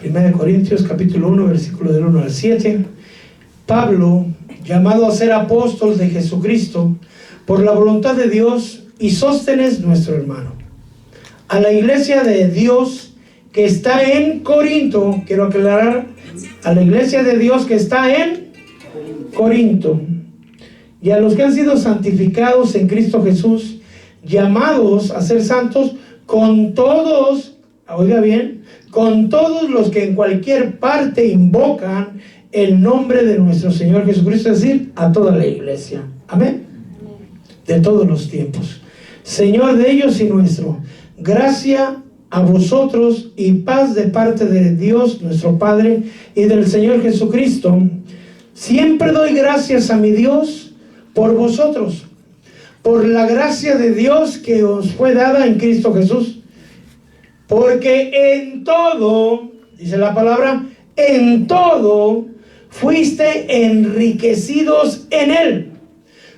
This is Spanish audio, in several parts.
1 Corintios capítulo 1, versículo del 1 al 7. Pablo, llamado a ser apóstol de Jesucristo por la voluntad de Dios, y Sóstenes, nuestro hermano, a la iglesia de Dios que está en Corinto. Quiero aclarar, a la iglesia de Dios que está en Corinto, y a los que han sido santificados en Cristo Jesús, llamados a ser santos, con todos, oiga bien, con todos los que en cualquier parte invocan el nombre de nuestro Señor Jesucristo, es decir, a toda la iglesia. Amén. De todos los tiempos. Señor de ellos y nuestro, gracia a vosotros y paz de parte de Dios nuestro Padre y del Señor Jesucristo. Siempre doy gracias a mi Dios por vosotros, por la gracia de Dios que os fue dada en Cristo Jesús, porque en todo, dice la palabra, en todo fuiste enriquecidos en Él,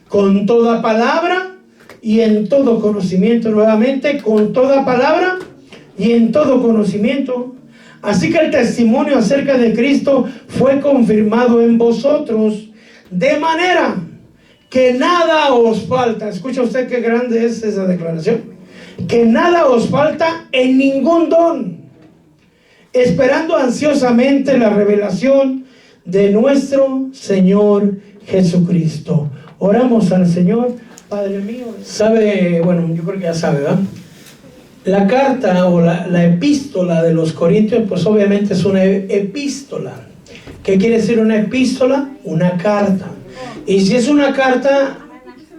con toda palabra y en todo conocimiento. Nuevamente, con toda palabra y en todo conocimiento. Así que el testimonio acerca de Cristo fue confirmado en vosotros, de manera que nada os falta. Escucha usted qué grande es esa declaración. Que nada os falta en ningún don, esperando ansiosamente la revelación de nuestro Señor Jesucristo. Oramos al Señor. Padre mío, sabe, bueno, yo creo que ya sabe, ¿verdad? La carta o la epístola de los Corintios, pues obviamente es una epístola. ¿Qué quiere decir una epístola? Una carta. Y si es una carta,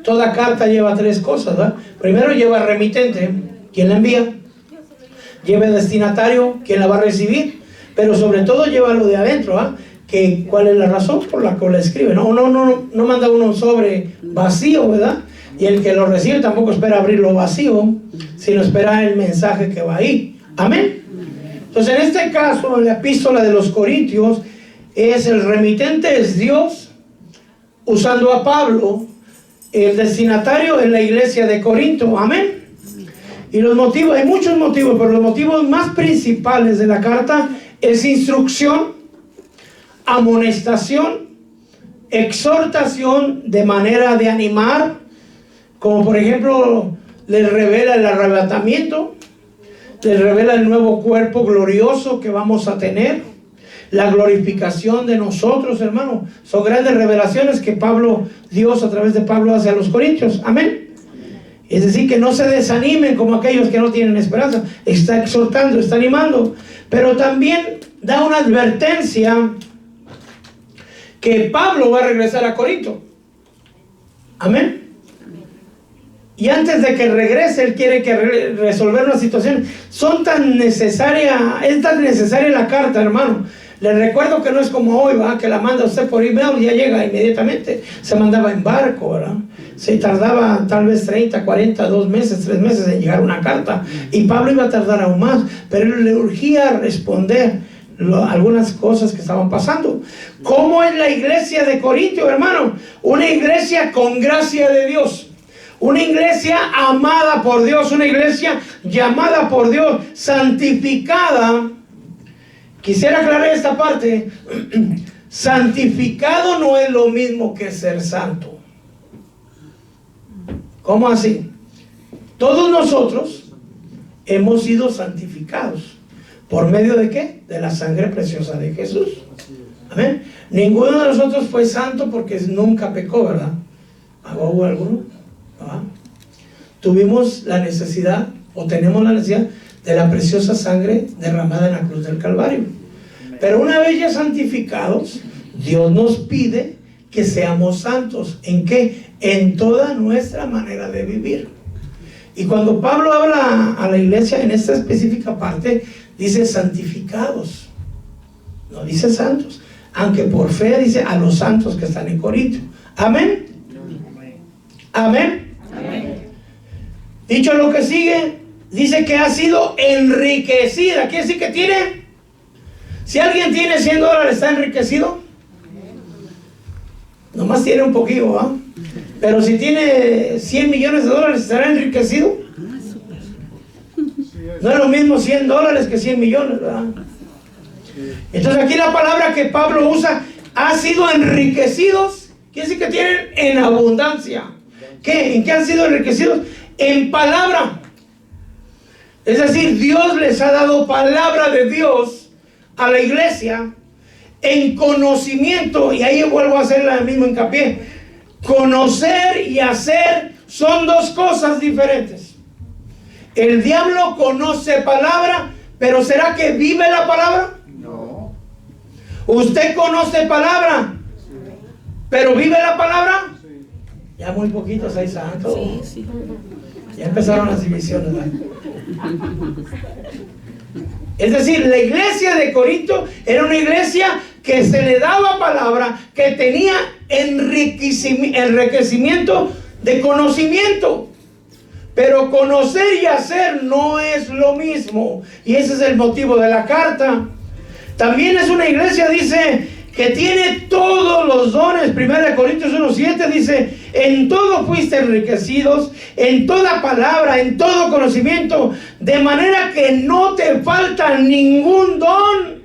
toda carta lleva tres cosas, ¿verdad? Primero lleva remitente, quien la envía. Lleva destinatario, quien la va a recibir. Pero sobre todo lleva lo de adentro, ¿verdad? Que ¿cuál es la razón por la que la escribe? No manda uno un sobre vacío, ¿verdad? Y el que lo recibe tampoco espera abrirlo vacío, sino espera el mensaje que va ahí. Amén. Entonces, en este caso, en la epístola de los Corintios, es el remitente es Dios, usando a Pablo. El destinatario es la iglesia de Corinto. Amén. Y los motivos, hay muchos motivos, pero los motivos más principales de la carta es instrucción, amonestación, exhortación de manera de animar, como por ejemplo les revela el arrebatamiento, les revela el nuevo cuerpo glorioso que vamos a tener, la glorificación de nosotros, hermano. Son grandes revelaciones que Dios a través de Pablo hace a los corintios. Amén. Es decir, que no se desanimen como aquellos que no tienen esperanza. Está exhortando, está animando, pero también da una advertencia que Pablo va a regresar a Corinto. Amén. Y antes de que regrese, él quiere que resolver una situación. Es tan necesaria la carta, hermano. Les recuerdo que no es como hoy, ¿verdad? Que la manda usted por email y ya llega inmediatamente. Se mandaba en barco, ¿verdad? Se tardaba tal vez 30, 40, 2 meses, 3 meses en llegar una carta. Y Pablo iba a tardar aún más, pero él le urgía responder algunas cosas que estaban pasando. ¿Cómo es la iglesia de Corintio, hermano? Una iglesia con gracia de Dios. Una iglesia amada por Dios, una iglesia llamada por Dios, santificada. Quisiera aclarar esta parte. Santificado no es lo mismo que ser santo. ¿Cómo así? Todos nosotros hemos sido santificados. ¿Por medio de qué? De la sangre preciosa de Jesús. Amén. Ninguno de nosotros fue santo porque nunca pecó, ¿verdad? ¿Hubo alguno? ¿Ah? Tuvimos la necesidad, o tenemos la necesidad, de la preciosa sangre derramada en la cruz del Calvario. Pero una vez ya santificados, Dios nos pide que seamos santos. ¿En qué? En toda nuestra manera de vivir. Y cuando Pablo habla a la iglesia en esta específica parte, dice santificados, no dice santos, aunque por fe dice a los santos que están en Corinto. Amén. Amén. Dicho lo que sigue, dice que ha sido enriquecida. ¿Quiere decir que tiene? Si alguien tiene $100, ¿está enriquecido? Nomás tiene un poquito, ¿ah? Pero si tiene $100 millones, ¿estará enriquecido? No es lo mismo $100 que 100 millones, ¿verdad? Entonces aquí la palabra que Pablo usa, ha sido enriquecidos, quiere decir que tienen en abundancia. ¿Qué? ¿En qué han sido enriquecidos? En palabra. Es decir, Dios les ha dado palabra de Dios a la iglesia en conocimiento. Y ahí vuelvo a hacer el mismo hincapié. Conocer y hacer son dos cosas diferentes. El diablo conoce palabra, pero ¿será que vive la palabra? No. ¿Usted conoce palabra, pero vive la palabra? Sí. Ya muy poquitos hay santos. Sí, sí. Ya empezaron las divisiones, ¿verdad? Es decir, la iglesia de Corinto era una iglesia que se le daba palabra, que tenía enriquecimiento de conocimiento. Pero conocer y hacer no es lo mismo. Y ese es el motivo de la carta. También es una iglesia, dice, que tiene todos los dones. 1 Corintios 1:7 dice: en todo fuiste enriquecidos, en toda palabra, en todo conocimiento, de manera que no te falta ningún don.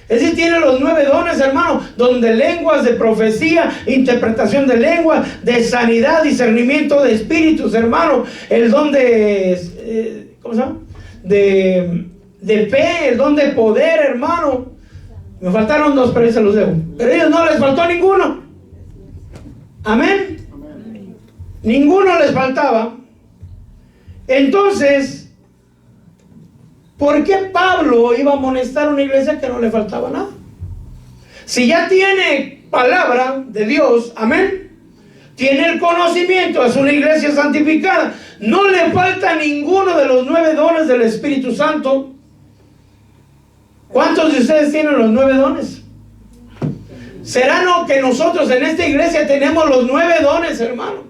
Es decir, tiene los 9 dones, hermano, donde lenguas, de profecía, interpretación de lenguas, de sanidad, discernimiento de espíritus, hermano, el don de, ¿cómo se llama? De fe, el don de poder, hermano. Me faltaron 2, pero ahí se los debo. Pero a ellos no les faltó ninguno. Amén. Amén. Ninguno les faltaba. Entonces, ¿por qué Pablo iba a amonestar a una iglesia que no le faltaba nada? Si ya tiene palabra de Dios, amén, tiene el conocimiento, es una iglesia santificada, no le falta ninguno de los 9 dones del Espíritu Santo. ¿Cuántos de ustedes tienen los 9 dones? ¿Será no que nosotros en esta iglesia tenemos los 9 dones, hermano?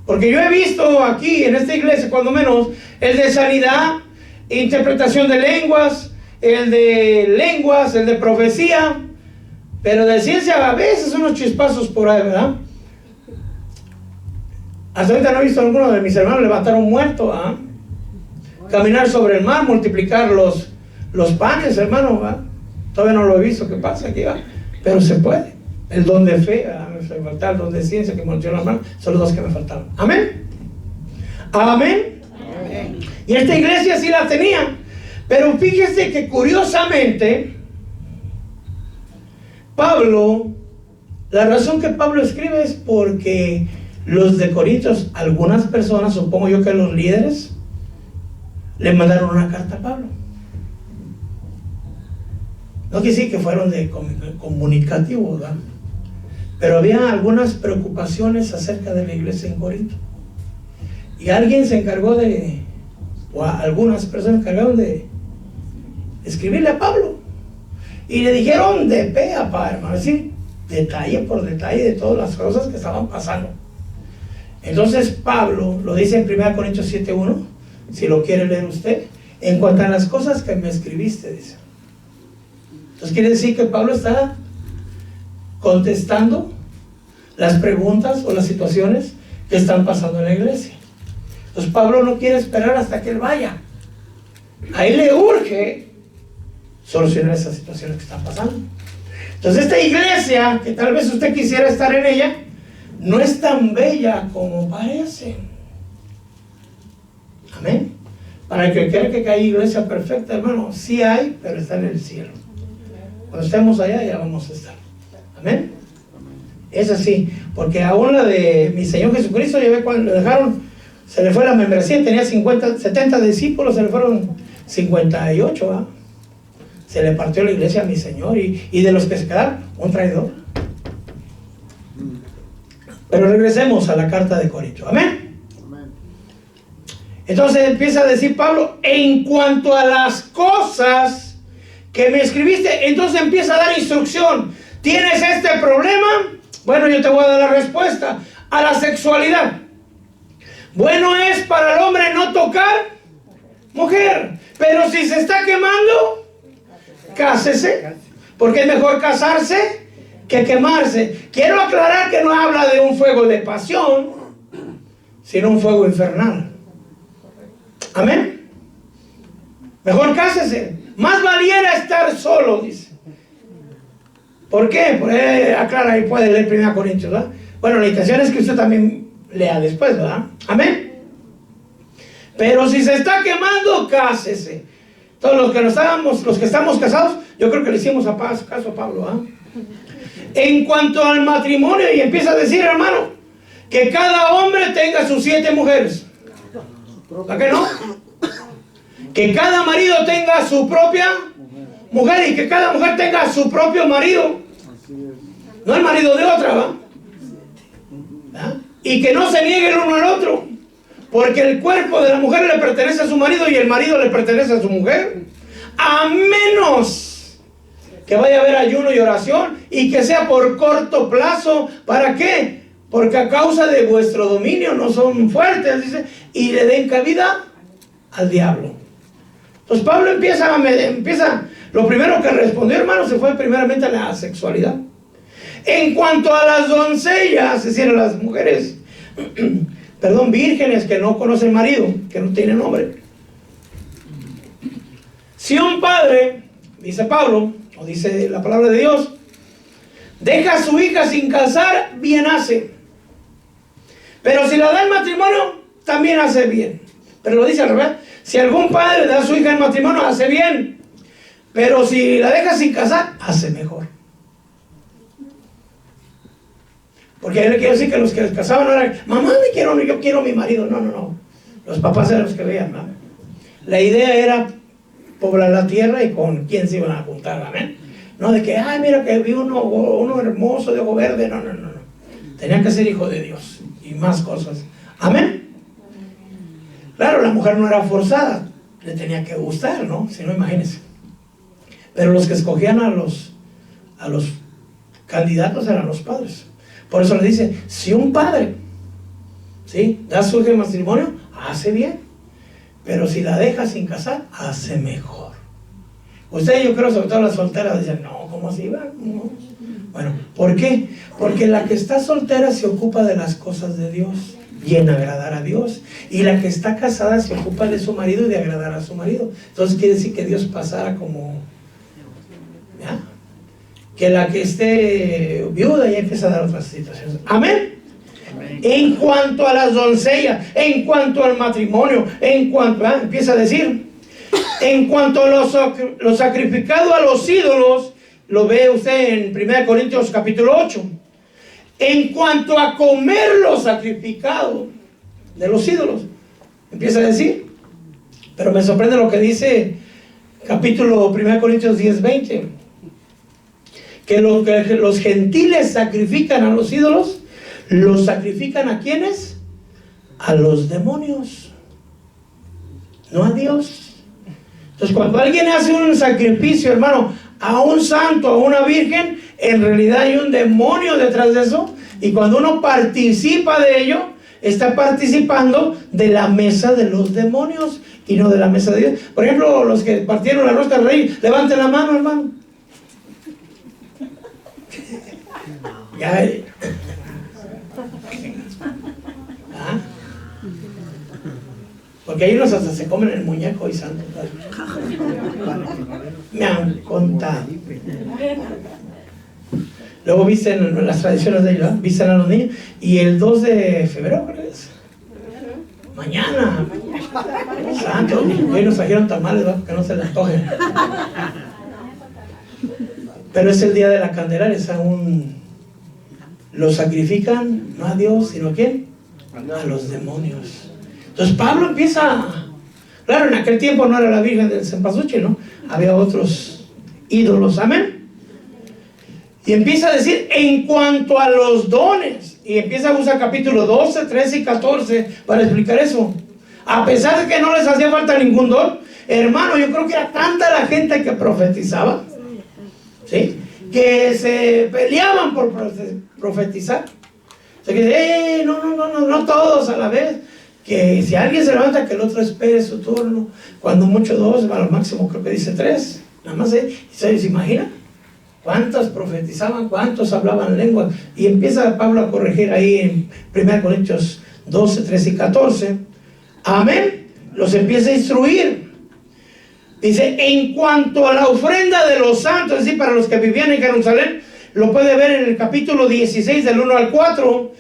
Porque yo he visto aquí en esta iglesia, cuando menos, el de sanidad, interpretación de lenguas, el de profecía, pero de ciencia a veces unos chispazos por ahí, ¿verdad? Hasta ahorita no he visto a alguno de mis hermanos levantar un muerto, ¿ah? Caminar sobre el mar, multiplicar los panes, hermano, ¿verdad? Todavía no lo he visto, ¿qué pasa aquí, ¿verdad? Pero se puede. El don de fe, me falta el don de ciencia que me la mano, son los 2 que me faltaron. Amén. Amén. Amén. Y esta iglesia sí la tenía. Pero fíjese que curiosamente, Pablo, la razón que Pablo escribe es porque los de Corintios, algunas personas, supongo yo que los líderes, le mandaron una carta a Pablo. No quiere decir que fueron de comunicativo, ¿verdad? Pero había algunas preocupaciones acerca de la iglesia en Corinto. Y alguien se encargó o algunas personas se encargaron de escribirle a Pablo. Y le dijeron de pe a pa, hermano, es decir, detalle por detalle de todas las cosas que estaban pasando. Entonces Pablo lo dice en 1 Corintios 7:1, si lo quiere leer usted, en cuanto a las cosas que me escribiste, dice. Entonces quiere decir que Pablo está contestando las preguntas o las situaciones que están pasando en la iglesia. Entonces Pablo no quiere esperar hasta que él vaya. Ahí le urge solucionar esas situaciones que están pasando. Entonces esta iglesia, que tal vez usted quisiera estar en ella, no es tan bella como parece. Amén. Para el que crea que hay iglesia perfecta, hermano, sí hay, pero está en el cielo. Cuando estemos allá ya vamos a estar. Amén. Es así, porque aún la de mi Señor Jesucristo, ya ve cuando lo dejaron, se le fue la membresía, tenía 70 discípulos, se le fueron 58, ¿verdad? Se le partió la iglesia a mi Señor, y de los que se quedaron, un traidor. Pero regresemos a la carta de Corinto. Amén. Amén. Entonces empieza a decir Pablo, en cuanto a las cosas que me escribiste, entonces empieza a dar instrucción. ¿Tienes este problema? Bueno, yo te voy a dar la respuesta. A la sexualidad. Bueno es para el hombre no tocar mujer, pero si se está quemando, cásese, porque es mejor casarse que quemarse. Quiero aclarar que no habla de un fuego de pasión, sino un fuego infernal. Amén. Mejor cásese. Más valiera estar solo, dice. ¿Por qué? Por ahí, aclara, ahí puede leer 1 Corintios, ¿verdad? Bueno, la intención es que usted también lea después, ¿verdad? Amén. Pero si se está quemando, cásese. Todos los que estamos casados, yo creo que le hicimos caso a Pablo, ¿ah? En cuanto al matrimonio, y empieza a decir, hermano, que cada hombre tenga sus 7 mujeres. ¿Para qué no? Que cada marido tenga su propia mujer y que cada mujer tenga su propio marido. No el marido de otra, ¿va? Y que no se niegue el uno al otro. Porque el cuerpo de la mujer le pertenece a su marido y el marido le pertenece a su mujer. A menos que vaya a haber ayuno y oración y que sea por corto plazo. ¿Para qué? Porque a causa de vuestro dominio no son fuertes, dice, y le den cabida al diablo. Entonces Pablo empieza, lo primero que respondió, hermano, se fue primeramente a la sexualidad. En cuanto a las doncellas, es decir, a las mujeres, vírgenes que no conocen marido, que no tienen hombre. Si un padre, dice Pablo, o dice la palabra de Dios, deja a su hija sin casar, bien hace. Pero si la da en matrimonio, también hace bien. Pero lo dice al revés. Si algún padre da a su hija en matrimonio, hace bien. Pero si la deja sin casar, hace mejor. Porque él quiere decir que los que les casaban no eran, mamá, yo quiero a mi marido. No. Los papás eran los que veían, ¿no? La idea era poblar la tierra y con quién se iban a juntar, amén. No de que, ay, mira que vi uno hermoso de ojo verde. No. Tenía que ser hijo de Dios y más cosas. Amén. Claro, la mujer no era forzada, le tenía que gustar, ¿no? Si no, imagínense. Pero los que escogían a los candidatos eran los padres. Por eso le dice, si un padre, ¿sí?, da su hija en matrimonio, hace bien. Pero si la deja sin casar, hace mejor. Ustedes, yo creo, sobre todo las solteras, dicen, no, ¿cómo así va? No. Bueno, ¿por qué? Porque la que está soltera se ocupa de las cosas de Dios y en agradar a Dios. Y la que está casada se ocupa de su marido y de agradar a su marido. Entonces quiere decir que Dios pasara como... ¿ya? Que la que esté viuda ya empieza a dar otras situaciones. Amén. En cuanto a las doncellas, en cuanto al matrimonio, empieza a decir, en cuanto a lo sacrificado a los ídolos, lo ve usted en 1 Corintios capítulo 8. En cuanto a comer lo sacrificado de los ídolos, empieza a decir, pero me sorprende lo que dice capítulo 1 Corintios 10:20, que lo que los gentiles sacrifican a los ídolos, los sacrifican ¿a quiénes? A los demonios, no a Dios. Entonces cuando alguien hace un sacrificio, hermano, a un santo, a una virgen, en realidad hay un demonio detrás de eso. Y cuando uno participa de ello, está participando de la mesa de los demonios y no de la mesa de Dios. Por ejemplo, los que partieron la rosca del rey, levanten la mano, hermano. Ya. ¿Ah? Porque hay unos hasta se comen el muñeco y santo. Me han contado. Luego visten las tradiciones de ellos, ¿eh? Visten a los niños. Y el 2 de febrero, creo que es. Mañana. Santo. Hoy nos trajeron tamales, ¿no? Que no se les antojen. Pero es el día de la Candelaria, lo sacrifican no a Dios, sino ¿a quién? A los demonios. Entonces Pablo empieza, claro, en aquel tiempo no era la Virgen del Cempasúchil, ¿no? Había otros ídolos, amén. Y empieza a decir, en cuanto a los dones, y empieza a usar capítulo 12, 13 y 14 para explicar eso. A pesar de que no les hacía falta ningún don, hermano, yo creo que era tanta la gente que profetizaba, ¿sí?, que se peleaban por profetizar. O sea que no todos a la vez. Que si alguien se levanta, que el otro espere su turno. Cuando mucho 2, a lo máximo creo que dice 3. Nada más, ¿se imagina? ¿Cuántos profetizaban? ¿Cuántos hablaban lenguas? Y empieza Pablo a corregir ahí en 1 Corintios 12, 13 y 14. Amén. Los empieza a instruir. Dice, en cuanto a la ofrenda de los santos, es decir, para los que vivían en Jerusalén, lo puede ver en el capítulo 16 del 1 al 4.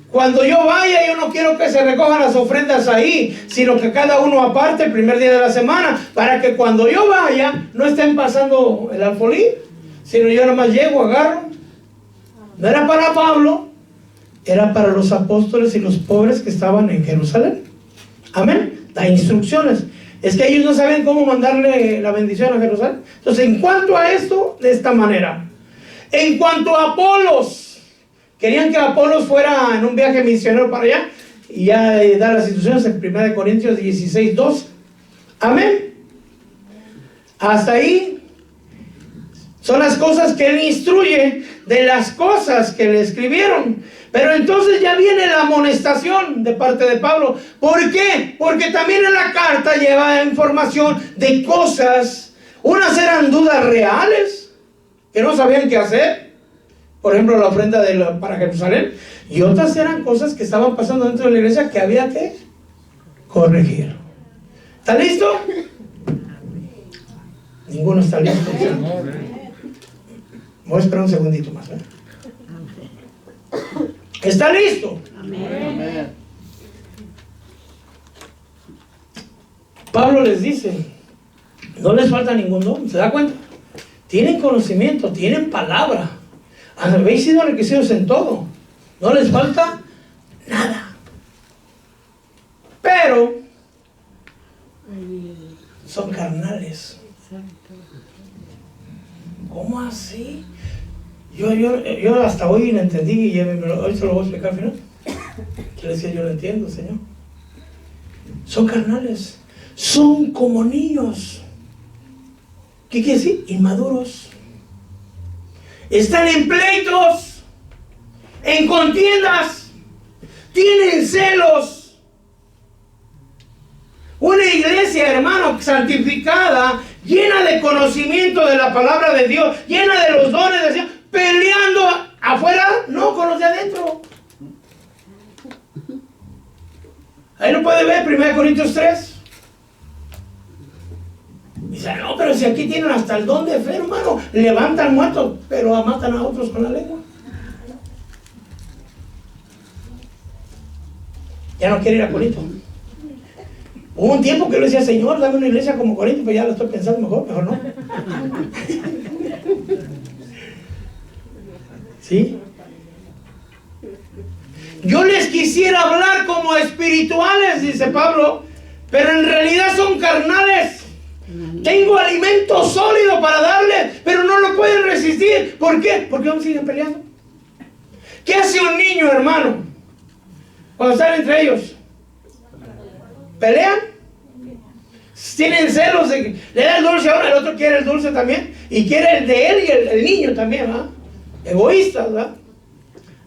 Cuando yo vaya, yo no quiero que se recojan las ofrendas ahí, sino que cada uno aparte el primer día de la semana, para que cuando yo vaya no estén pasando el alfolí, sino yo nada más llego, agarro. No era para Pablo, era para los apóstoles y los pobres que estaban en Jerusalén. Amén. Da instrucciones. Es que ellos no saben cómo mandarle la bendición a Jerusalén. Entonces, en cuanto a esto, de esta manera. En cuanto a Apolos, querían que Apolos fuera en un viaje misionero para allá, y ya da las instrucciones en 1 Corintios 16, 2. Amén. Hasta ahí son las cosas que él instruye de las cosas que le escribieron. Pero entonces ya viene la amonestación de parte de Pablo. ¿Por qué? Porque también en la carta lleva información de cosas. Unas eran dudas reales que no sabían qué hacer. Por ejemplo, la ofrenda para Jerusalén. Y otras eran cosas que estaban pasando dentro de la iglesia que había que corregir. ¿Está listo? Ninguno está listo. Voy a esperar un segundito más. ¿Está listo? Amén. Pablo les dice, no les falta ningún don. ¿Se da cuenta? Tienen conocimiento, tienen palabra. Habéis sido enriquecidos en todo. No les falta nada. Pero son carnales. ¿Cómo así? Yo hasta hoy no entendí, y hoy se lo voy a explicar al final. Quiere decir, yo lo entiendo, Señor. Son carnales, son como niños. ¿Qué quiere decir? Inmaduros. Están en pleitos, en contiendas, tienen celos. Una iglesia, hermano, santificada, llena de conocimiento de la palabra de Dios, llena de los dones de Dios, peleando afuera, no con los de adentro. Ahí lo puede ver, 1 Corintios 3. Dice, no, pero si aquí tienen hasta el don de fe, hermano, levantan muertos, pero matan a otros con la lengua. Ya no quiere ir a Corinto. Hubo un tiempo que le decía, Señor, dame una iglesia como Corinto, pero ya lo estoy pensando mejor no. ¿Sí? Yo les quisiera hablar como espirituales, dice Pablo, pero en realidad son carnales. Tengo alimento sólido para darles, pero no lo pueden resistir. ¿Por qué? Porque aún siguen peleando. ¿Qué hace un niño, hermano, cuando están entre ellos? ¿Pelean? Tienen celos de que le da el dulce a uno, el otro quiere el dulce también, y quiere el de él y el niño también, ¿verdad? Egoístas, ¿verdad?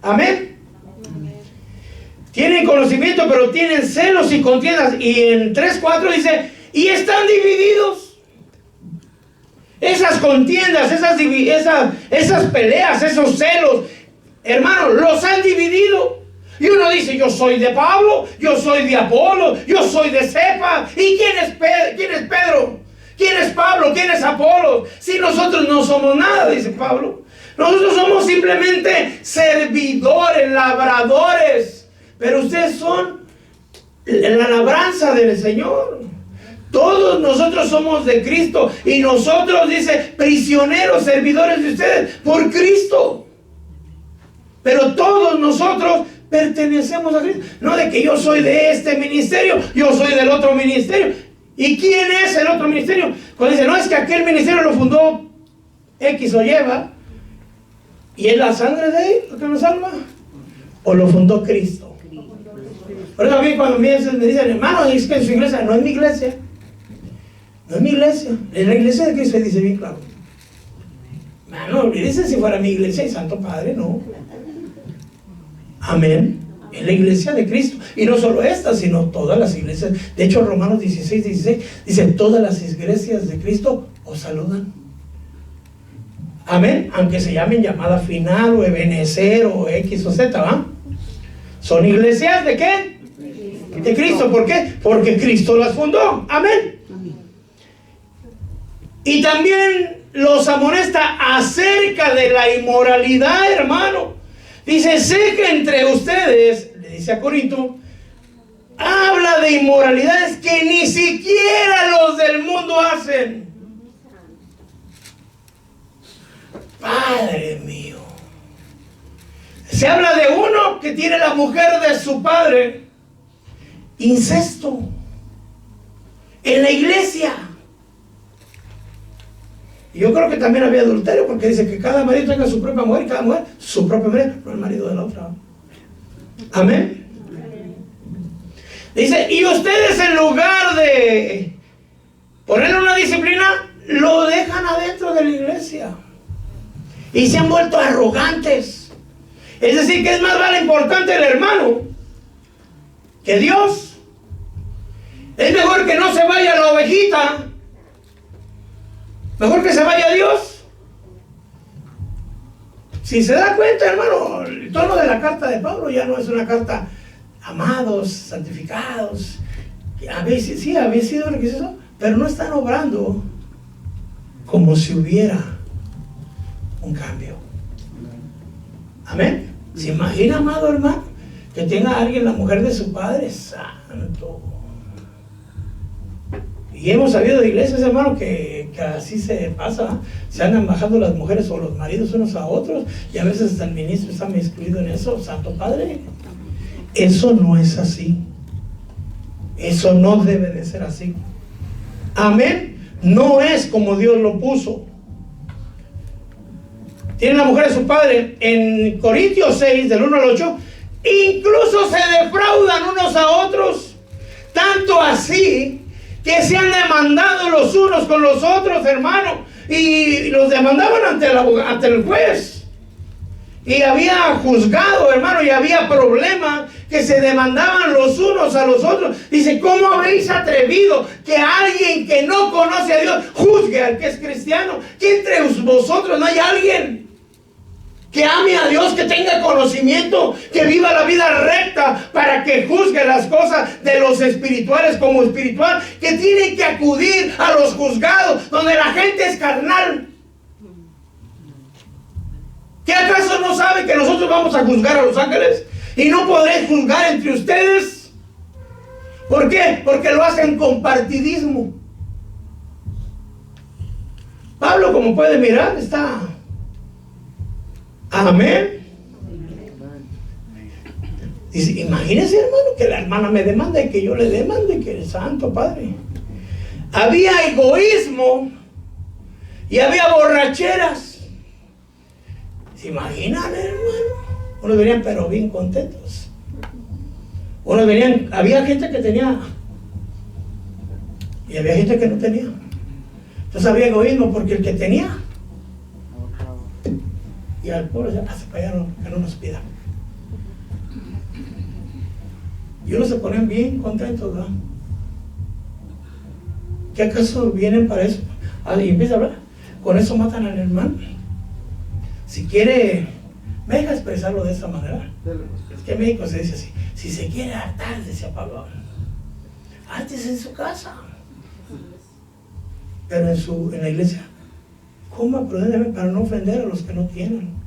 Amén. Tienen conocimiento, pero tienen celos y contiendas. Y en 3:4 dice, y están divididos. Esas contiendas, esas peleas, esos celos, hermano, los han dividido. Y uno dice, yo soy de Pablo, yo soy de Apolo, yo soy de Cefa. ¿Y quién es Pedro? ¿Quién es Pablo? ¿Quién es Apolo? Si nosotros no somos nada, dice Pablo. Nosotros somos simplemente servidores, labradores. Pero ustedes son la labranza del Señor. Todos nosotros somos de Cristo. Y nosotros, dice, prisioneros, servidores de ustedes por Cristo. Pero todos nosotros pertenecemos a Cristo. No de que yo soy de este ministerio, yo soy del otro ministerio. ¿Y quién es el otro ministerio? Cuando dice, no, es que aquel ministerio lo fundó X o Y, ¿va? ¿Y es la sangre de él lo que nos salva? ¿O lo fundó Cristo? Por eso a mí cuando me dicen, hermano, es que en su iglesia, no es mi iglesia. No es mi iglesia. Es la iglesia de Cristo, dice bien claro. No olvídense si fuera mi iglesia y Santo Padre, no. Amén. Es la iglesia de Cristo. Y no solo esta, sino todas las iglesias. De hecho, Romanos 16 dice, todas las iglesias de Cristo os saludan. Amén. Aunque se llamen llamada final o Ebenezer o X o Z, ¿va? Son iglesias de ¿qué? De Cristo. ¿Por qué? Porque Cristo las fundó. Amén. Y también los amonesta acerca de la inmoralidad, hermano. Dice, sé que entre ustedes, le dice a Corinto, habla de inmoralidades que ni siquiera los del mundo hacen. Padre mío. Se habla de uno que tiene la mujer de su padre. Incesto. En la iglesia. Y yo creo que también había adulterio, porque dice que cada marido tenga su propia mujer y cada mujer su propia mujer, no el marido de la otra. Amén. Dice, y ustedes en lugar de ponerle una disciplina, lo dejan adentro de la iglesia. Y se han vuelto arrogantes. Es decir, que es más vale importante el hermano que Dios. Es mejor que no se vaya la ovejita. Mejor que se vaya Dios. Si se da cuenta, hermano, el tono de la carta de Pablo ya no es una carta amados, santificados. Sí, habéis sido requisitos, pero no están obrando como si hubiera un cambio. Amén. ¿Se imagina, amado hermano, que tenga a alguien la mujer de su padre? Santo. Y hemos sabido de iglesias, hermano, que así se pasa. Se andan bajando las mujeres o los maridos unos a otros, y a veces hasta el ministro está excluido en eso. Santo Padre, eso no es así. Eso no debe de ser así. Amén. No es como Dios lo puso. Tiene la mujer de su padre. En Corintios 6, del 1 al 8, incluso se defraudan unos a otros. Tanto así que se han demandado los unos con los otros, hermano. Y los demandaban ante el juez. Y había juzgado, hermano, y había problema, que se demandaban los unos a los otros. Dice, ¿cómo habéis atrevido que alguien que no conoce a Dios juzgue al que es cristiano? Que entre vosotros no hay alguien que ame a Dios, que tenga conocimiento, que viva la vida recta, para que juzgue las cosas de los espirituales como espiritual, que tienen que acudir a los juzgados donde la gente es carnal. ¿Qué acaso no sabe que nosotros vamos a juzgar a los ángeles y no podréis juzgar entre ustedes? ¿Por qué? Porque lo hacen con partidismo. Pablo, como puede mirar, está... Amén. Dice, imagínese, hermano, que la hermana me demanda y que yo le demande, que el Santo Padre. Había egoísmo y había borracheras. ¿Se imaginan, hermano? Unos venían pero bien contentos. Unos venían, había gente que tenía y había gente que no tenía. Entonces había egoísmo porque el que tenía, y al pobre se pasa para allá, que no nos pida. Y unos se ponen bien contentos, ¿verdad? ¿Qué acaso vienen para eso? Y empieza a hablar. Con eso matan al hermano. Si quiere, me deja expresarlo de esa manera. Es que en México se dice así: si se quiere hartar, decía Pablo, hártese en su casa. Pero en la iglesia, coma prudentemente para no ofender a los que no tienen.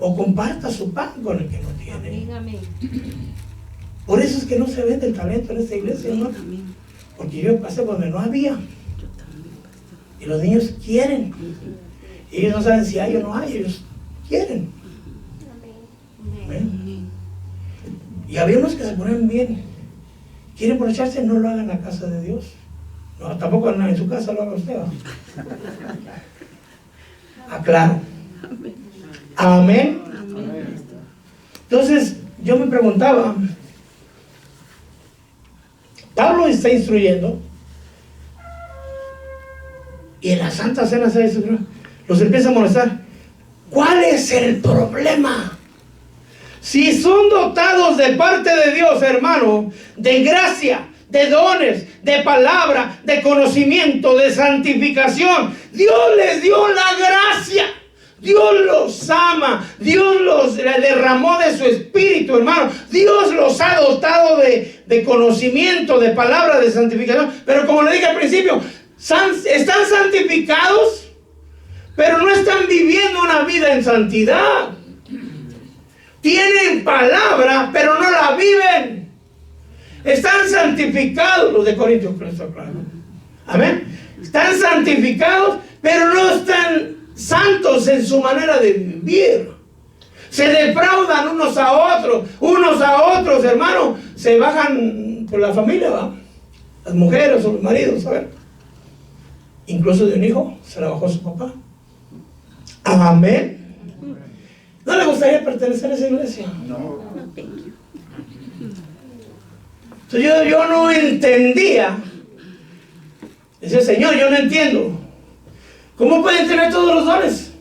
O comparta su pan con el que no tiene. Por eso es que no se vende el talento en esta iglesia, ¿no? Porque yo pasé donde no había. Y los niños quieren. Y ellos no saben si hay o no hay, ellos quieren. Amén. Y había unos que se ponen bien. Quieren aprovecharse, no lo hagan en la casa de Dios. No, tampoco en su casa lo haga usted. Aclaro. Amén. Entonces, yo me preguntaba, Pablo está instruyendo, y en la Santa Cena los empieza a molestar. ¿Cuál es el problema? Si son dotados de parte de Dios, hermano, de gracia, de dones, de palabra, de conocimiento, de santificación, Dios les dio la gracia. Dios los ama, Dios los derramó de su espíritu, hermano. Dios los ha dotado de conocimiento, de palabra, de santificación. Pero como le dije al principio, están santificados, pero no están viviendo una vida en santidad. Tienen palabra, pero no la viven. Están santificados, los de Corintios, claro. Amén. Están santificados, pero no están santos en su manera de vivir. Se defraudan unos a otros, hermano. Se bajan por la familia, ¿va? Las mujeres o los maridos, a ver. Incluso de un hijo, se la bajó su papá. Amén. ¿No le gustaría pertenecer a esa iglesia? No. Entonces yo no entendía. Decía, Señor, yo no entiendo. ¿Cómo pueden tener todos los dones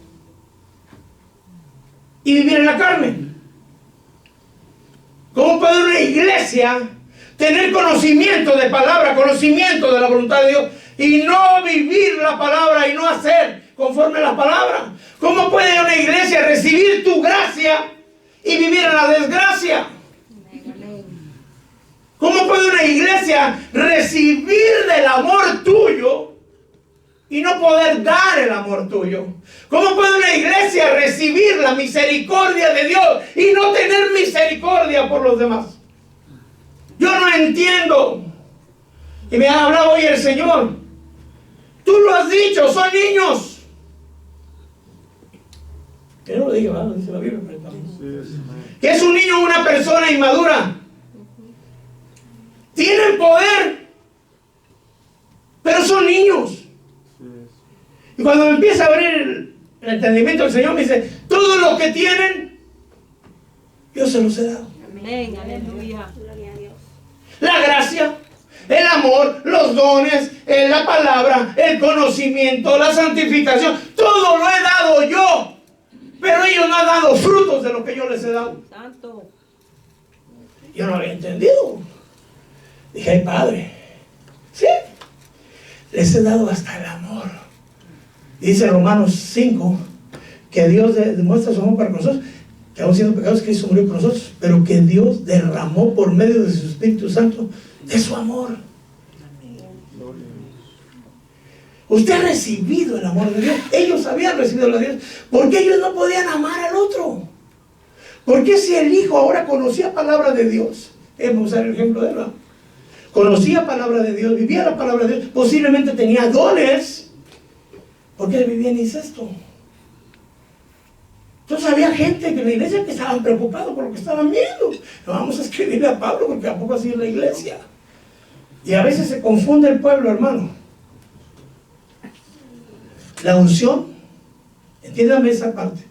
y vivir en la carne? ¿Cómo puede una iglesia tener conocimiento de palabra, conocimiento de la voluntad de Dios y no vivir la palabra y no hacer conforme a la palabra? ¿Cómo puede una iglesia recibir tu gracia y vivir en la desgracia? ¿Cómo puede una iglesia recibir del amor tuyo y no poder dar el amor tuyo? ¿Cómo puede una iglesia recibir la misericordia de Dios y no tener misericordia por los demás? Yo no entiendo. Y me ha hablado hoy el Señor. Tú lo has dicho, son niños. Que no lo diga, ¿verdad? Dice la Biblia. Que es un niño o una persona inmadura. Tienen poder, pero son niños. Y cuando me empieza a abrir el entendimiento del Señor, me dice, todo lo que tienen, yo se los he dado. Amén, aleluya. La gracia, el amor, los dones, la palabra, el conocimiento, la santificación, todo lo he dado yo. Pero ellos no han dado frutos de lo que yo les he dado. Santo. Yo no había entendido. Dije, ay, Padre, sí, les he dado hasta el amor. Dice Romanos 5 que Dios demuestra su amor para nosotros, que aún siendo pecados Cristo murió por nosotros, pero que Dios derramó por medio de su Espíritu Santo de su amor. Usted ha recibido el amor de Dios. Ellos habían recibido el amor de Dios. ¿Por qué ellos no podían amar al otro? ¿Por qué si el Hijo ahora conocía palabra de Dios? Vamos a usar el ejemplo de él, ¿no? Conocía palabra de Dios, vivía la palabra de Dios, posiblemente tenía dones, porque él vivía en incesto. Entonces había gente que en la iglesia que estaban preocupados por lo que estaban viendo. No vamos a escribirle a Pablo porque tampoco así es la iglesia. Y a veces se confunde el pueblo, hermano. La unción, entiéndame esa parte,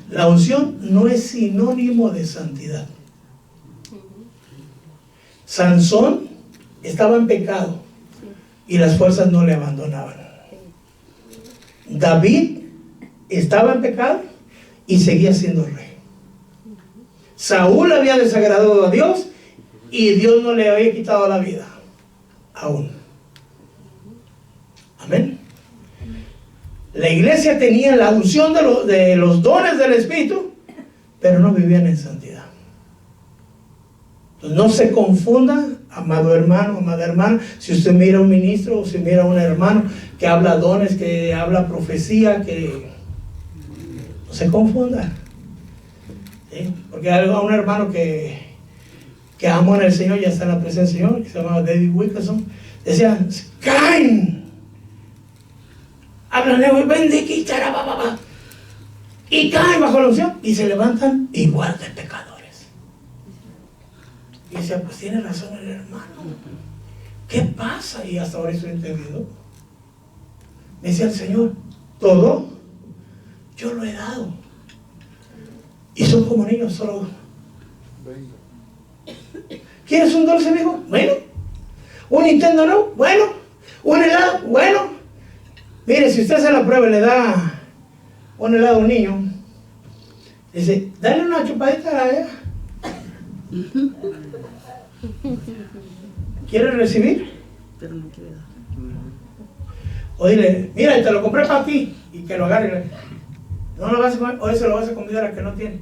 la unción no es sinónimo de santidad. Sansón estaba en pecado y las fuerzas no le abandonaban. David estaba en pecado y seguía siendo rey. Saúl había desagradado a Dios y Dios no le había quitado la vida aún. Amén. La iglesia tenía la unción de los dones del Espíritu, pero no vivían en santidad. Entonces, no se confunda, amado hermano, amada hermana, si usted mira a un ministro o si mira a un hermano que habla dones, que habla profecía, que no se confunda. ¿Sí? Porque hay un hermano que amó en el Señor, ya está en la presencia del Señor, que se llamaba David Wilkerson, decía, caen. Hablan luego y caen bajo la unción y se levantan igual de pecadores. Y decía, pues tiene razón el hermano. ¿Qué pasa? Y hasta ahora estoy entendiendo. Me decía el Señor, todo yo lo he dado. Y son como niños, solo. ¿Quieres un dulce, mijo? Bueno. ¿Un Nintendo no? Bueno. ¿Un helado? Bueno. Mire, si usted hace la prueba y le da un helado a un niño, dice, dale una chupadita a ella. ¿Quiere recibir? Pero no quiere dar. O dile, mira, te lo compré para ti, y que lo agarre. No lo vas a comer, o eso lo vas a convidar a que no tiene.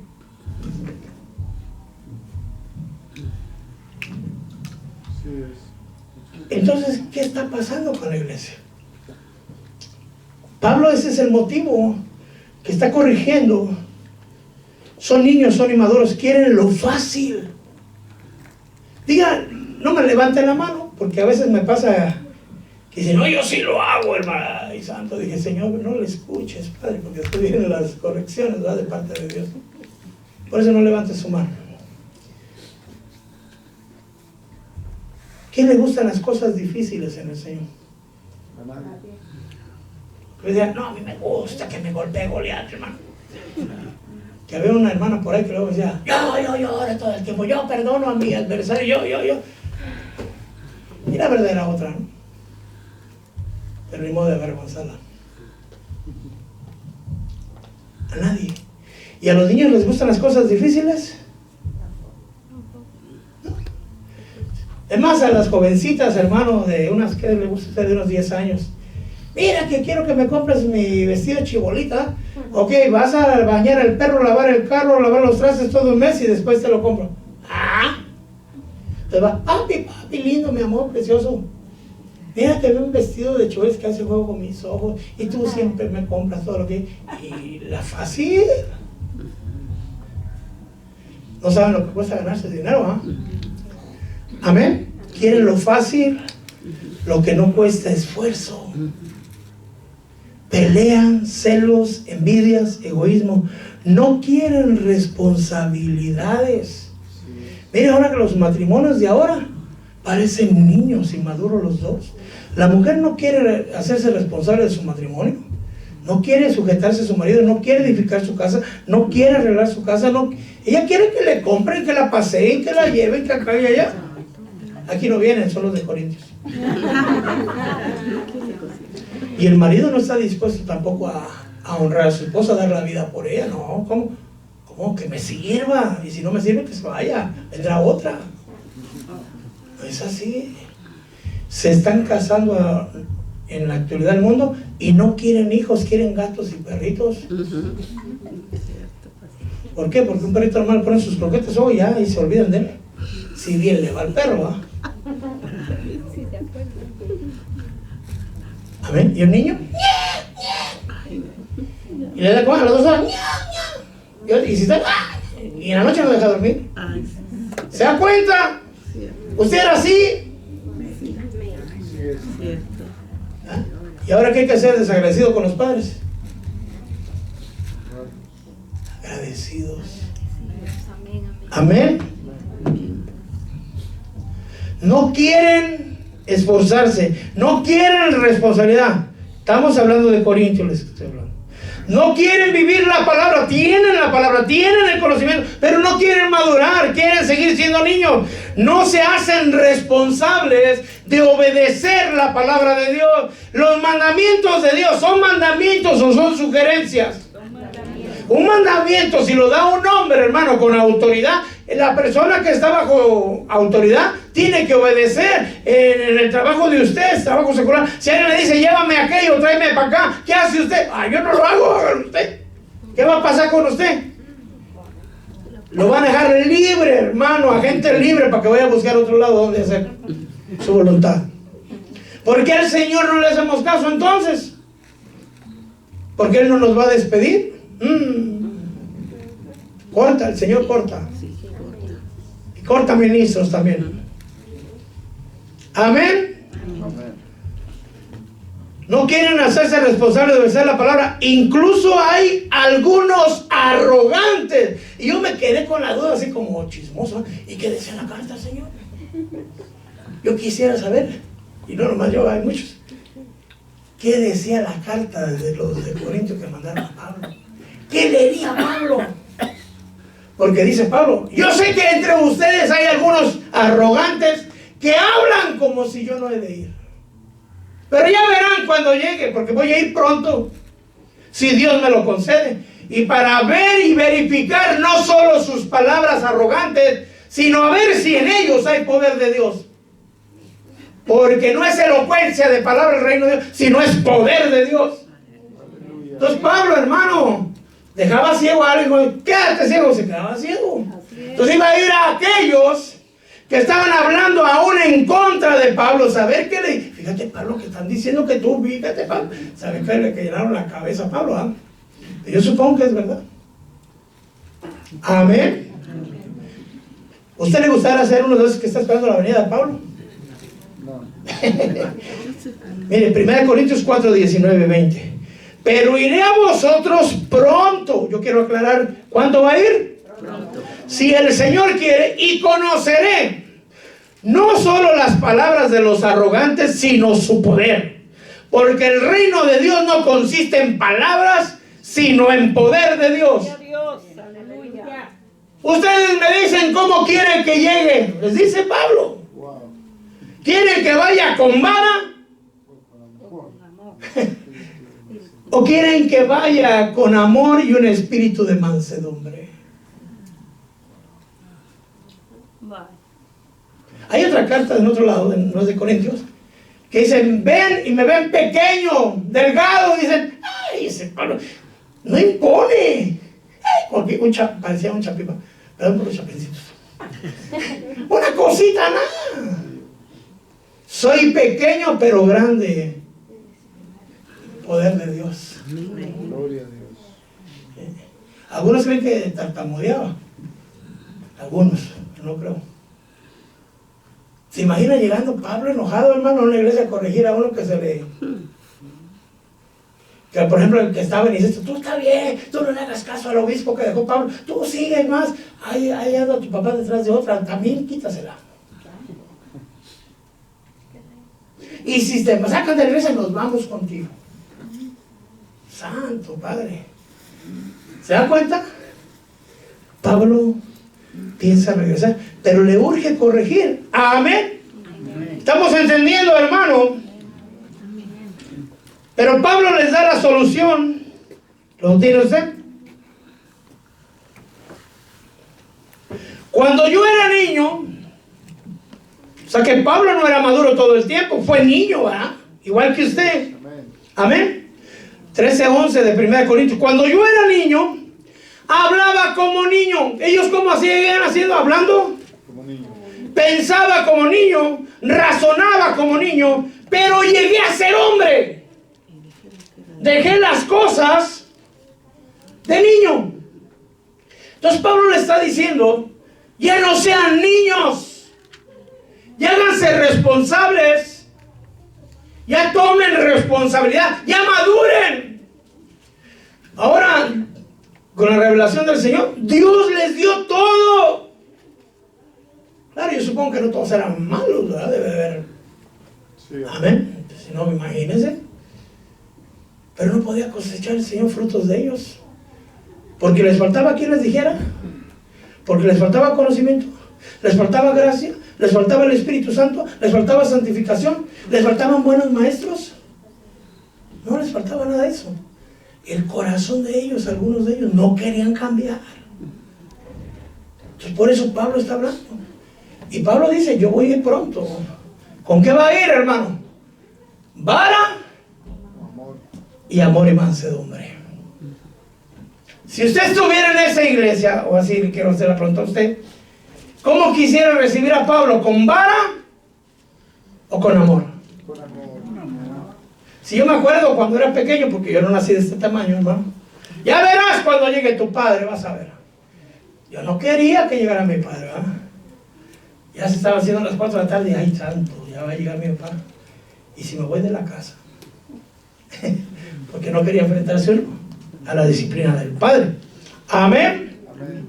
Entonces, ¿qué está pasando con la iglesia? Pablo, ese es el motivo que está corrigiendo. Son niños, son inmaduros, quieren lo fácil. Diga, no me levanten la mano, porque a veces me pasa que dicen, no, yo sí lo hago, hermano. Y santo, dije, Señor, no le escuches, Padre, porque después vienen las correcciones, ¿verdad?, de parte de Dios. Por eso no levante su mano. ¿Quién le gustan las cosas difíciles en el Señor? Que digan, no, a mí me gusta que me golpee Goliat, hermano. Que había una hermana por ahí que luego decía, yo ahora todo el tiempo, yo perdono a mi adversario, yo. Y la verdad era otra, ¿no? Pero ni modo de avergonzarla. A nadie. ¿Y a los niños les gustan las cosas difíciles? No. Es más, a las jovencitas, hermano, de unas, ¿qué le gusta a usted? De unos 10 años. Mira, que quiero que me compres mi vestido chibolita. Ok, vas a bañar al perro, lavar el carro, lavar los trastes todo un mes y después te lo compro. Entonces va, papi, lindo, mi amor, precioso. Mira, te veo un vestido de choles que hace juego con mis ojos y tú siempre me compras todo lo que... Y la fácil. No saben lo que cuesta ganarse dinero, ¿ah? Amén. Quieren lo fácil, lo que no cuesta esfuerzo. Pelean, celos, envidias, egoísmo. No quieren responsabilidades. Mira ahora que los matrimonios de ahora parecen niños inmaduros los dos. La mujer no quiere hacerse responsable de su matrimonio, no quiere sujetarse a su marido, no quiere edificar su casa, no quiere arreglar su casa, no. Ella quiere que le compren, que la paseen, que la lleven, que acá y allá. Aquí no vienen, son los de Corintios. Y el marido no está dispuesto tampoco a honrar a su esposa, a dar la vida por ella. No, ¿cómo? Que me sirva. Y si no me sirve, que se vaya, vendrá otra. No es así. Se están casando en la actualidad del mundo y no quieren hijos, quieren gatos y perritos. ¿Por qué? Porque un perrito normal pone sus croquetes ya y se olvidan de él. Si bien le va al perro, ¿va? Amén. ¿Y el niño? Y le da comer a las 2 horas. Y si está, y en la noche no deja dormir. ¿Se da cuenta? ¿Usted era así? ¿Ah? ¿Y ahora qué hay que hacer? Desagradecido con los padres. Agradecidos. Amén. No quieren esforzarse, no quieren responsabilidad. Estamos hablando de Corintios, les estoy hablando. No quieren vivir la palabra, tienen el conocimiento, pero no quieren madurar, quieren seguir siendo niños. No se hacen responsables de obedecer la palabra de Dios. Los mandamientos de Dios, ¿son mandamientos o son sugerencias? Un mandamiento, si lo da un hombre, hermano, con autoridad, la persona que está bajo autoridad tiene que obedecer. En el trabajo de usted, trabajo secular, si alguien le dice, llévame aquello, tráeme para acá, ¿qué hace usted? Yo no lo hago, hágalo usted. ¿Qué va a pasar con usted? Lo van a dejar libre, hermano, agente libre, para que vaya a buscar otro lado donde hacer su voluntad. ¿Por qué al Señor no le hacemos caso entonces? ¿Porque Él no nos va a despedir? Corta, el Señor corta. Y corta ministros también. Amén. No quieren hacerse responsables de obedecer la palabra. Incluso hay algunos arrogantes. Y yo me quedé con la duda así como chismoso. ¿Y qué decía la carta, Señor? Yo quisiera saber. Y no nomás yo, hay muchos. ¿Qué decía la carta de los de Corintios que mandaron a Pablo? ¿Qué leería Pablo? Porque dice Pablo, yo sé que entre ustedes hay algunos arrogantes que hablan como si yo no he de ir. Pero ya verán cuando llegue, porque voy a ir pronto, si Dios me lo concede. Y para ver y verificar no solo sus palabras arrogantes, sino a ver si en ellos hay poder de Dios. Porque no es elocuencia de palabra del reino de Dios, sino es poder de Dios. Entonces Pablo, hermano, dejaba ciego a alguien, quédate ciego, se quedaba ciego. Entonces iba a ir a aquellos que estaban hablando aún en contra de Pablo. Saber que le... Fíjate, Pablo, que están diciendo que tú, fíjate, Pablo. Saber que le llenaron la cabeza a Pablo, ¿ah? Yo supongo que es verdad. Amén. ¿Usted le gustaría ser uno de esos que está esperando la venida de Pablo? No. Mire, 1 Corintios 4, 19, 20. Pero iré a vosotros pronto. Yo quiero aclarar, ¿cuándo va a ir? Pronto. Si el Señor quiere, y conoceré no solo las palabras de los arrogantes, sino su poder. Porque el reino de Dios no consiste en palabras, sino en poder de Dios. Aleluya. Ustedes me dicen cómo quieren que llegue. Les dice Pablo. ¿Quieren que vaya con vara? ¿O quieren que vaya con amor y un espíritu de mansedumbre? Hay otra carta en otro lado, en los de Corintios, que dicen, ven y me ven pequeño, delgado. Dicen, ay, ese Pablo no impone. Porque parecía un chapipa. Perdón por los chapincitos. Una cosita, nada. Soy pequeño pero grande. Poder de Dios. Gloria a Dios. Algunos creen que tartamudeaba. Algunos, no creo. ¿Se imagina llegando Pablo enojado, hermano, a una iglesia a corregir a uno que se le... Que por ejemplo el que estaba y dice, tú está bien, tú no le hagas caso al obispo que dejó Pablo, tú sigue más, ahí anda tu papá detrás de otra, también quítasela. Y si te sacan de la iglesia, nos vamos contigo. Santo Padre. ¿Se da cuenta? Pablo piensa regresar, pero le urge corregir. Amén. ¿Estamos entendiendo, hermano? Pero Pablo les da la solución. ¿Lo tiene usted? Cuando yo era niño, o sea que Pablo no era maduro todo el tiempo, fue niño, ¿verdad? Igual que usted. Amén. 13:11 de 1 Corintios. Cuando yo era niño, hablaba como niño. ¿Ellos cómo hacían haciendo? Hablando Como niño. Pensaba como niño, razonaba como niño, pero llegué a ser hombre. Dejé las cosas de niño. Entonces Pablo le está diciendo, ya no sean niños, ya háganse responsables, ya tomen responsabilidad, ya maduren. Ahora, con la revelación del Señor, Dios les dio todo. Claro, yo supongo que no todos eran malos, ¿verdad? Debe haber. Sí, amén. Si no, imagínense. Pero no podía cosechar el Señor frutos de ellos. Porque les faltaba quien les dijera. Porque les faltaba conocimiento. Les faltaba gracia. Les faltaba el Espíritu Santo. Les faltaba santificación. Les faltaban buenos maestros. No les faltaba nada de eso. El corazón de ellos, algunos de ellos, no querían cambiar. Entonces por eso Pablo está hablando. Y Pablo dice, yo voy a ir pronto. ¿Con qué va a ir, hermano? Vara y amor y mansedumbre. Si usted estuviera en esa iglesia, o así quiero hacer la pregunta a usted, ¿cómo quisiera recibir a Pablo? ¿Con vara o con amor? Con amor. Si yo me acuerdo cuando era pequeño, porque yo no nací de este tamaño, hermano. Ya verás cuando llegue tu padre, vas a ver. Yo no quería que llegara mi padre, ¿verdad? Ya se estaba haciendo las 4 de la tarde y ay santo, ya va a llegar mi papá. Y si me voy de la casa, porque no quería enfrentarse a la disciplina del Padre. Amén. Amén.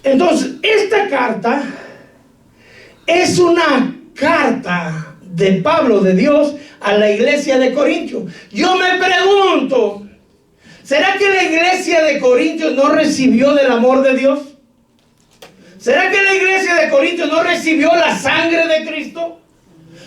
Entonces, esta carta es una carta de Pablo, de Dios, a la iglesia de Corintios. Yo me pregunto, ¿será que la iglesia de Corintios no recibió del amor de Dios? ¿Será que la iglesia de Corintios no recibió la sangre de Cristo?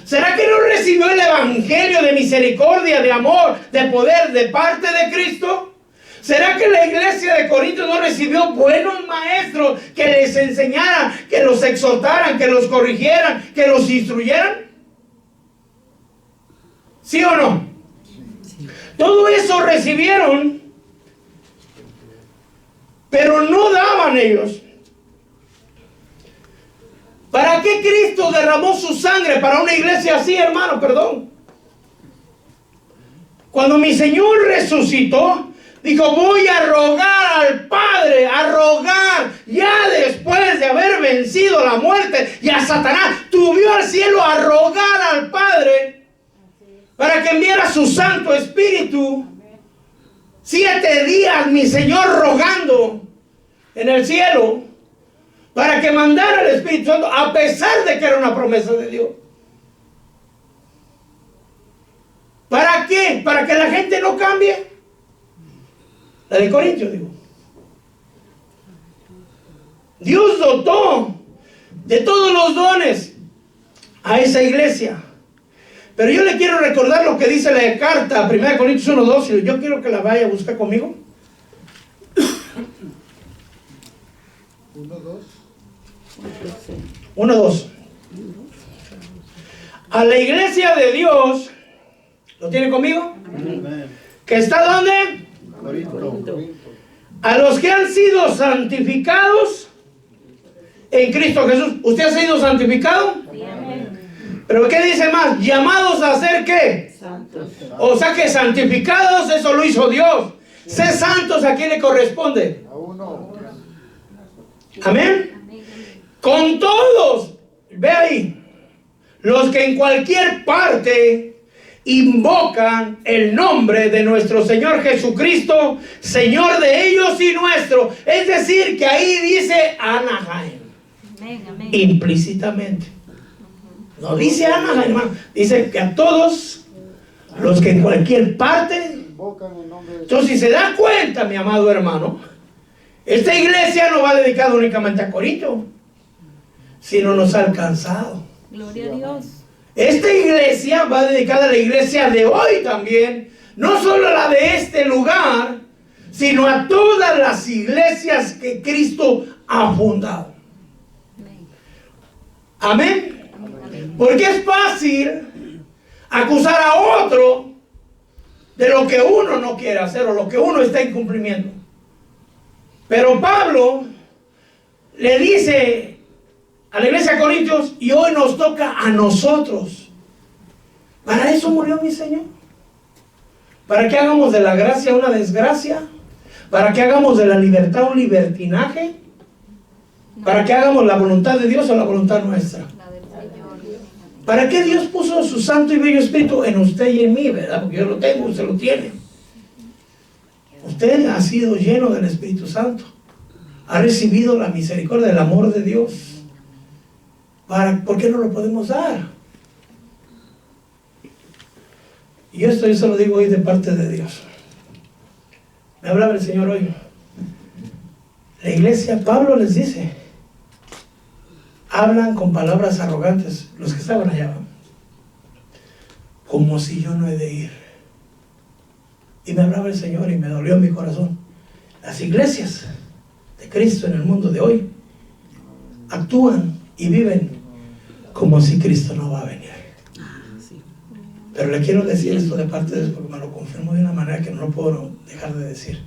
¿Será que no recibió el evangelio de misericordia, de amor, de poder de parte de Cristo? ¿Será que la iglesia de Corintios no recibió buenos maestros que les enseñaran, que los exhortaran, que los corrigieran, que los instruyeran? ¿Sí o no? Sí. Todo eso recibieron, pero no daban ellos. ¿Para qué Cristo derramó su sangre para una iglesia así, hermano? Perdón. Cuando mi Señor resucitó, dijo, voy a rogar al Padre, a rogar, ya después de haber vencido la muerte y a Satanás, subió al cielo a rogar al Padre para que enviara su Santo Espíritu. 7 días mi Señor rogando en el cielo para que mandara el Espíritu Santo, a pesar de que era una promesa de Dios. ¿Para qué? Para que la gente no cambie. La de Corintios, digo. Dios dotó de todos los dones a esa iglesia. Pero yo le quiero recordar lo que dice la carta 1 Corintios 1:2. Yo quiero que la vaya a buscar conmigo. 1:2. A la iglesia de Dios, ¿lo tiene conmigo? Amén. ¿Que está dónde? Corinto. A los que han sido santificados en Cristo Jesús. ¿Usted ha sido santificado? Sí, amén. ¿Pero qué dice más? Llamados a ser ¿qué? Santos. O sea que santificados, eso lo hizo Dios. Ser santos, ¿a quién le corresponde? A uno. Amén. Con todos, ve ahí, los que en cualquier parte invocan el nombre de nuestro Señor Jesucristo, Señor de ellos y nuestro. Es decir, que ahí dice Anaheim, implícitamente. No dice Anaheim, hermano. Dice que a todos los que en cualquier parte. Invocan el nombre de Entonces, si se da cuenta, mi amado hermano, esta iglesia no va dedicada únicamente a Corinto, sino nos ha alcanzado. Gloria a Dios. Esta iglesia va dedicada a la iglesia de hoy también, no solo a la de este lugar, sino a todas las iglesias que Cristo ha fundado. Amén. Porque es fácil acusar a otro de lo que uno no quiere hacer o lo que uno está incumpliendo. Pero Pablo le dice a la iglesia de Corintios, y hoy nos toca a nosotros. Para eso murió mi Señor. Para que hagamos de la gracia una desgracia. Para que hagamos de la libertad un libertinaje. Para que hagamos la voluntad de Dios o la voluntad nuestra. ¿Para qué Dios puso su santo y bello Espíritu en usted y en mí, verdad? Porque yo lo tengo, usted lo tiene. Usted ha sido lleno del Espíritu Santo. Ha recibido la misericordia, el amor de Dios. ¿Por qué no lo podemos dar? Y esto yo se lo digo hoy de parte de Dios. Me hablaba el Señor hoy. La iglesia, Pablo les dice, hablan con palabras arrogantes, los que estaban allá, como si yo no he de ir. Y me hablaba el Señor y me dolió mi corazón. Las iglesias de Cristo en el mundo de hoy actúan y viven como si Cristo no va a venir. Pero le quiero decir esto de parte de Dios porque me lo confirmo de una manera que no lo puedo dejar de decir.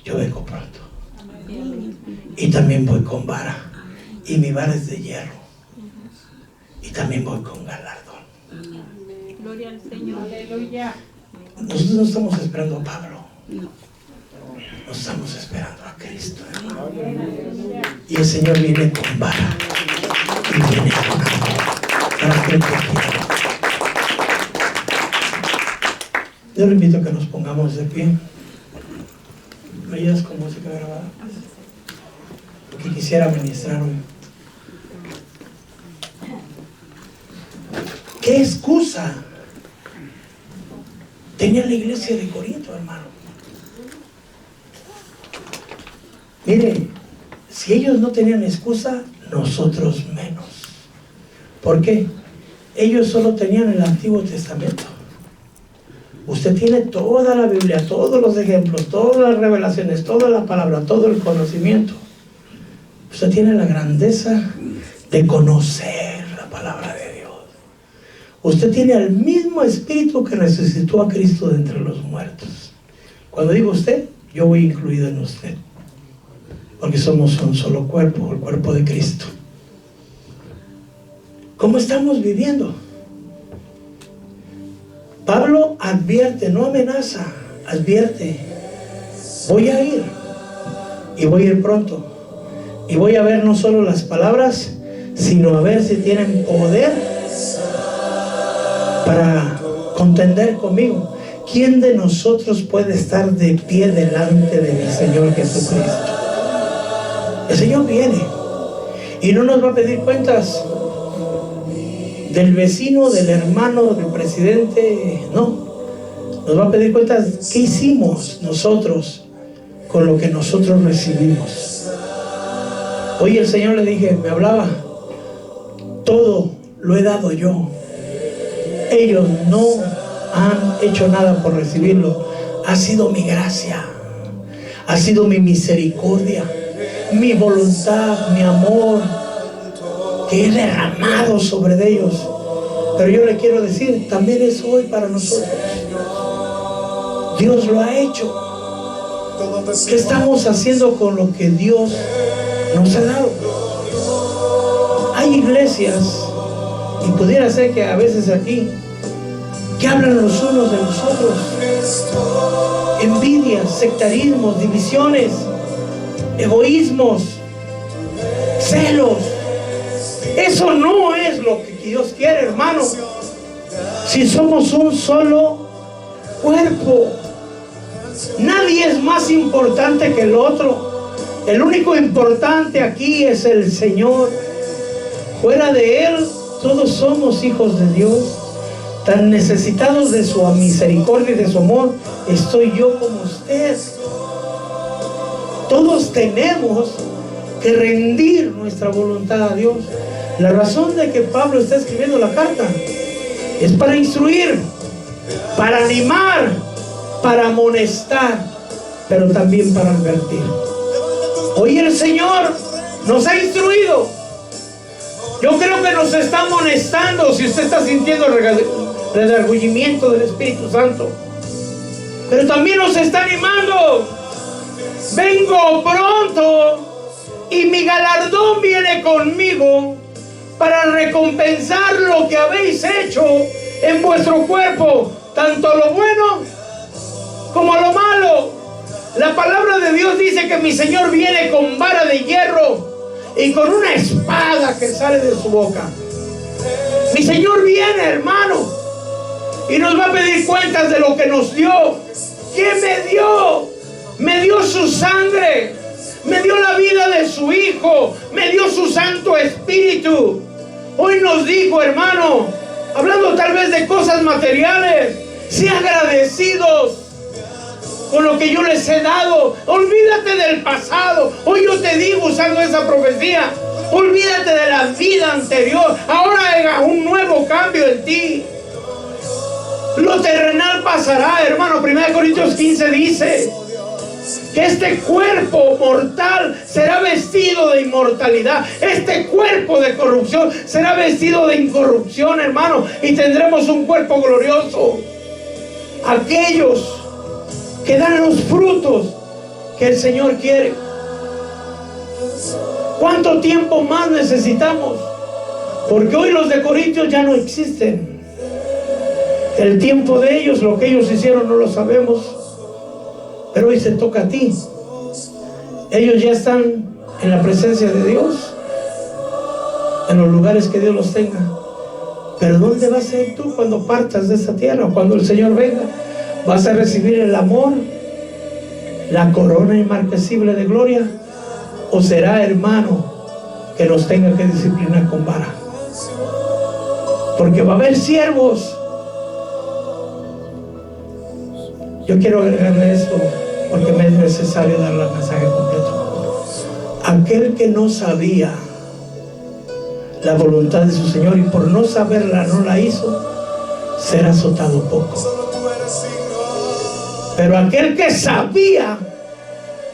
Yo vengo pronto. Y también voy con vara. Y mi vara es de hierro. Y también voy con galardón. Gloria al Señor. Aleluya. Nosotros no estamos esperando a Pablo. No estamos esperando a Cristo, hermano. Y el Señor viene con vara. Y viene con amor. Para que quiera. Yo le invito a que nos pongamos de pie. ¿Me ayudas con música grabada? Porque quisiera ministrar hoy. ¿Qué excusa tenía la iglesia de Corinto, hermano? Mire, si ellos no tenían excusa, nosotros menos. ¿Por qué? Ellos solo tenían el Antiguo Testamento. Usted tiene toda la Biblia, todos los ejemplos, todas las revelaciones, toda la palabra, todo el conocimiento. Usted tiene la grandeza de conocer la palabra de Dios. Usted tiene el mismo Espíritu que resucitó a Cristo de entre los muertos. Cuando digo usted, yo voy incluido en usted. Porque somos un solo cuerpo, el cuerpo de Cristo. ¿Cómo estamos viviendo? Pablo advierte, no amenaza, advierte. Voy a ir, y voy a ir pronto, y voy a ver no solo las palabras, sino a ver si tienen poder para contender conmigo. ¿Quién de nosotros puede estar de pie delante de mi Señor Jesucristo? El Señor viene y no nos va a pedir cuentas del vecino, del hermano, del presidente, no. Nos va a pedir cuentas qué hicimos nosotros con lo que nosotros recibimos. Hoy el Señor le dije, me hablaba, todo lo he dado yo. Ellos no han hecho nada por recibirlo. Ha sido mi gracia, ha sido mi misericordia, mi voluntad, mi amor que he derramado sobre ellos. Pero yo le quiero decir, también es hoy para nosotros. Dios lo ha hecho. ¿Qué estamos haciendo con lo que Dios nos ha dado? Hay iglesias, y pudiera ser que a veces aquí, que hablan los unos de los otros. Envidias, sectarismos, divisiones, egoísmos, celos. Eso no es lo que Dios quiere, hermano. Si somos un solo cuerpo, nadie es más importante que el otro. El único importante aquí es el Señor. Fuera de Él, todos somos hijos de Dios. Tan necesitados de su misericordia y de su amor estoy yo como usted. Todos tenemos que rendir nuestra voluntad a Dios. La razón de que Pablo está escribiendo la carta es para instruir, para animar, para amonestar, pero también para advertir. Hoy el Señor nos ha instruido. Yo creo que nos está amonestando. Si usted está sintiendo el redargüimiento del Espíritu Santo, pero también nos está animando. Vengo pronto y mi galardón viene conmigo para recompensar lo que habéis hecho en vuestro cuerpo, tanto lo bueno como lo malo. La palabra de Dios dice que mi Señor viene con vara de hierro y con una espada que sale de su boca. Mi Señor viene, hermano, y nos va a pedir cuentas de lo que nos dio. ¿Qué me dio? Me dio su sangre, me dio la vida de su Hijo, me dio su Santo Espíritu. Hoy nos dijo, hermano, hablando tal vez de cosas materiales, sean agradecidos con lo que yo les he dado. Olvídate del pasado. Hoy yo te digo, usando esa profecía, olvídate de la vida anterior. Ahora haga un nuevo cambio en ti. Lo terrenal pasará, hermano. 1 Corintios 15 dice que este cuerpo mortal será vestido de inmortalidad. Este cuerpo de corrupción será vestido de incorrupción, hermano. Y tendremos un cuerpo glorioso. Aquellos que dan los frutos que el Señor quiere. ¿Cuánto tiempo más necesitamos? Porque hoy los de Corintios ya no existen. El tiempo de ellos, lo que ellos hicieron no lo sabemos, pero hoy se toca a ti. Ellos ya están en la presencia de Dios, en los lugares que Dios los tenga. Pero ¿dónde vas a ir tú cuando partas de esta tierra? Cuando el Señor venga, ¿vas a recibir el amor, la corona inmarcesible de gloria? ¿O será, hermano, que nos tenga que disciplinar con vara? Porque va a haber siervos. Yo quiero agregarle esto porque me es necesario dar el mensaje completo. Aquel que no sabía la voluntad de su Señor y por no saberla no la hizo, será azotado poco. Pero aquel que sabía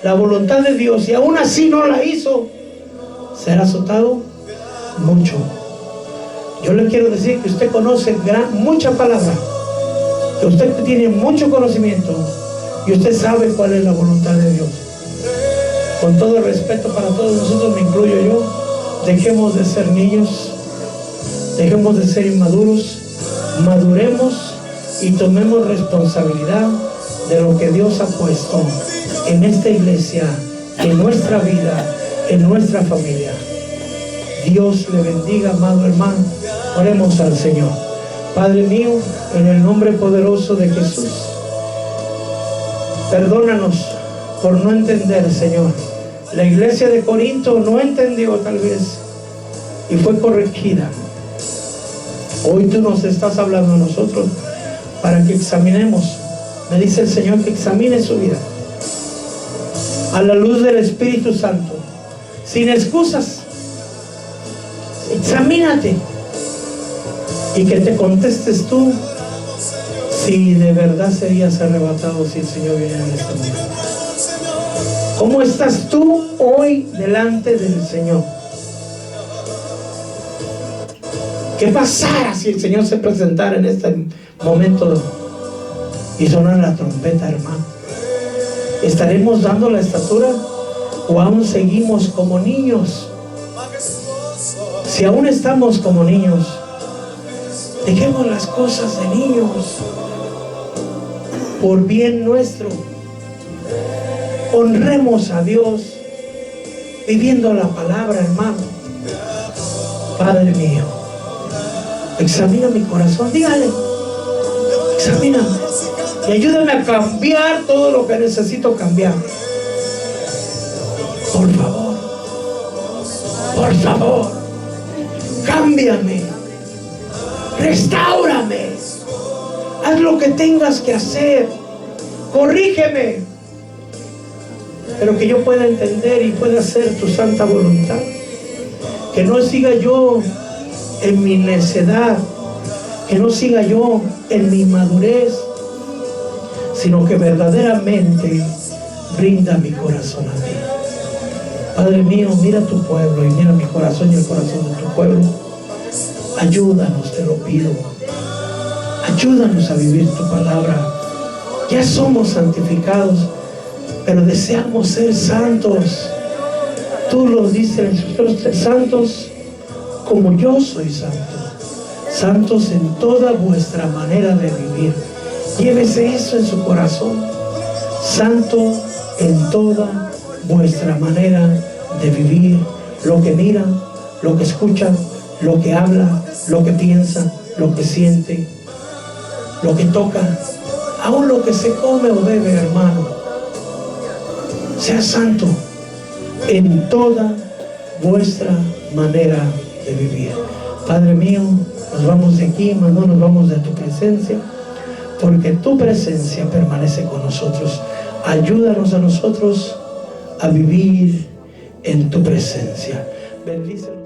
la voluntad de Dios y aún así no la hizo, será azotado mucho. Yo le quiero decir que usted conoce mucha palabra, que usted tiene mucho conocimiento y usted sabe cuál es la voluntad de Dios. Con todo el respeto para todos nosotros, me incluyo yo, dejemos de ser niños, Dejemos de ser inmaduros, maduremos y tomemos responsabilidad de lo que Dios ha puesto en esta iglesia, en nuestra vida, en nuestra familia. Dios le bendiga, amado hermano. Oremos al Señor. Padre mío, en el nombre poderoso de Jesús, perdónanos por no entender, Señor. La iglesia de Corinto no entendió tal vez y fue corregida. Hoy tú nos estás hablando a nosotros para que examinemos. Me dice el Señor que examine su vida a la luz del Espíritu Santo, sin excusas. Examínate y que te contestes tú si de verdad serías arrebatado si el Señor viene en este momento. ¿Cómo estás tú hoy delante del Señor? ¿Qué pasara si el Señor se presentara en este momento y sonara la trompeta, hermano? ¿Estaremos dando la estatura o aún seguimos como niños? Si aún estamos como niños, dejemos las cosas de niños por bien nuestro. Honremos a Dios viviendo la palabra, hermano. Padre mío, examina mi corazón, dígale, examíname y ayúdame a cambiar todo lo que necesito cambiar. Por favor, cámbiame, restáurame, haz lo que tengas que hacer, corrígeme, pero que yo pueda entender y pueda hacer tu santa voluntad. Que no siga yo en mi necedad, que no siga yo en mi inmadurez, sino que verdaderamente brinda mi corazón a ti. Padre mío, mira tu pueblo y mira mi corazón y el corazón de tu pueblo. Ayúdanos, te lo pido. Ayúdanos a vivir tu palabra. Ya somos santificados, pero deseamos ser santos. Tú lo dices, nosotros ser santos como yo soy santo. Santos en toda vuestra manera de vivir. Llévese eso en su corazón. Santo en toda vuestra manera de vivir. Lo que mira, lo que escucha, lo que habla, lo que piensa, lo que siente, lo que toca, aún lo que se come o bebe, hermano. Sea santo en toda vuestra manera de vivir. Padre mío, nos vamos de aquí, no nos vamos de tu presencia, porque tu presencia permanece con nosotros. Ayúdanos a nosotros a vivir en tu presencia. Bendícenos.